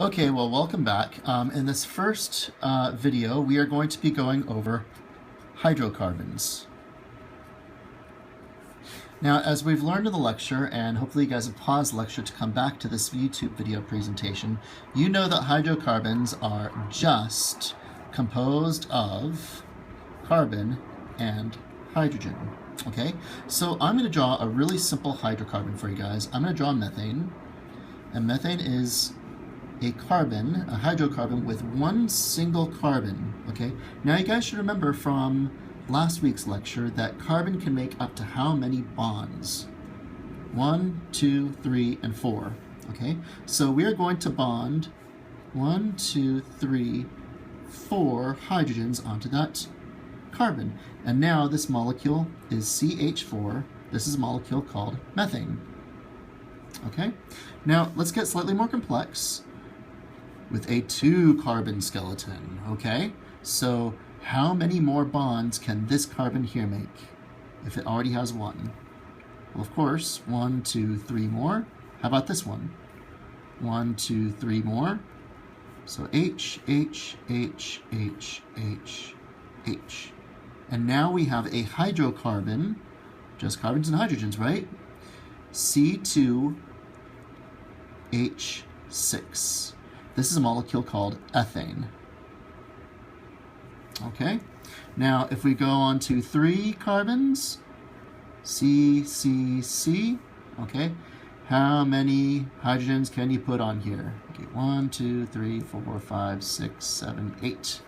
Okay, well, welcome back. In this first video, we are going to be going over hydrocarbons. Now, as we've learned in the lecture, and hopefully you guys have paused the lecture to come back to this YouTube video presentation, you know that hydrocarbons are just composed of carbon and hydrogen. Okay, so I'm going to draw a really simple hydrocarbon for you guys. I'm going to draw methane, and methane is a hydrocarbon with one single carbon, okay? Now you guys should remember from last week's lecture that carbon can make up to how many bonds? 1, 2, 3, and 4, okay? So we are going to bond 1, 2, 3, 4 hydrogens onto that carbon. And now this molecule is CH4. This is a molecule called methane, okay? Now let's get slightly more complex with a 2-carbon skeleton, okay? So how many more bonds can this carbon here make if it already has 1? Well, of course, 1, 2, 3 more. How about this one? 1, 2, 3 more. So H, H, H, H, H, H. And now we have a hydrocarbon, just carbons and hydrogens, right? C2H6. This is a molecule called ethane. Okay, now if we go on to 3 carbons, C, C, C, okay, how many hydrogens can you put on here? Okay, 1, 2, 3, 4, 5, 6, 7, 8.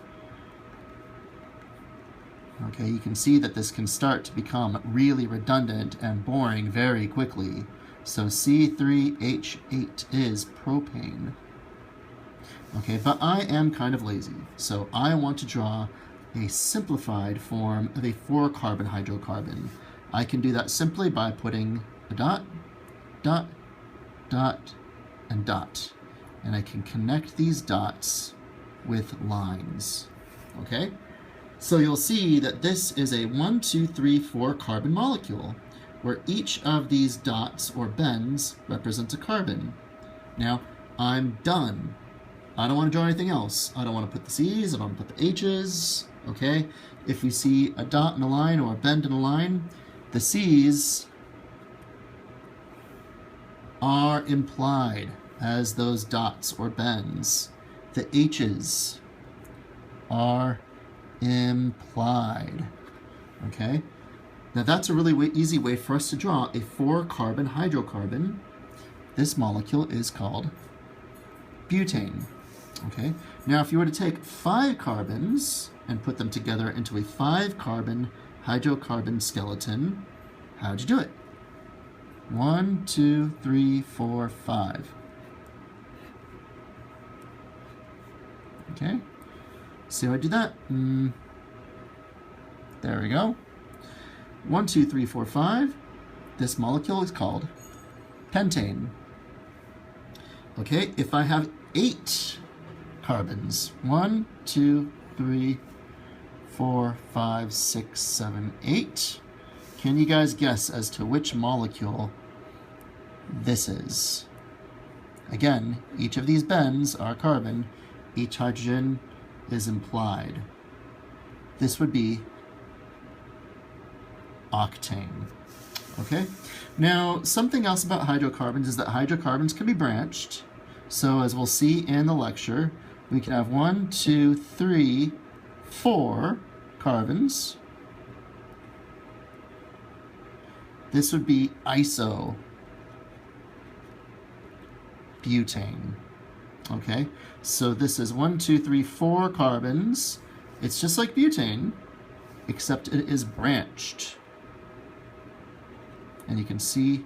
Okay, you can see that this can start to become really redundant and boring very quickly. So C3H8 is propane. Okay, but I am kind of lazy, so I want to draw a simplified form of a 4-carbon hydrocarbon. I can do that simply by putting a dot, dot, dot, and dot. And I can connect these dots with lines, okay? So you'll see that this is a 1, 2, 3, 4 carbon molecule, where each of these dots or bends represents a carbon. Now, I'm done. I don't want to draw anything else. I don't want to put the C's, I don't want to put the H's, okay? If we see a dot in a line or a bend in a line, the C's are implied as those dots or bends. The H's are implied, okay? Now that's a really easy way for us to draw a 4-carbon hydrocarbon. This molecule is called butane. Okay, now if you were to take 5 carbons and put them together into a 5-carbon hydrocarbon skeleton, how'd you do it? 1, 2, 3, 4, 5. Okay, see how I do that? There we go. 1, 2, 3, 4, 5. This molecule is called pentane. Okay, if I have 8 carbons, 1, 2, 3, 4, 5, 6, 7, 8. Can you guys guess as to which molecule this is? Again, each of these bends are carbon, each hydrogen is implied. This would be octane. Okay? Now, something else about hydrocarbons is that hydrocarbons can be branched. So as we'll see in the lecture, we can have 1, 2, 3, 4 carbons. This would be isobutane. Okay, so this is 1, 2, 3, 4 carbons. It's just like butane, except it is branched. And you can see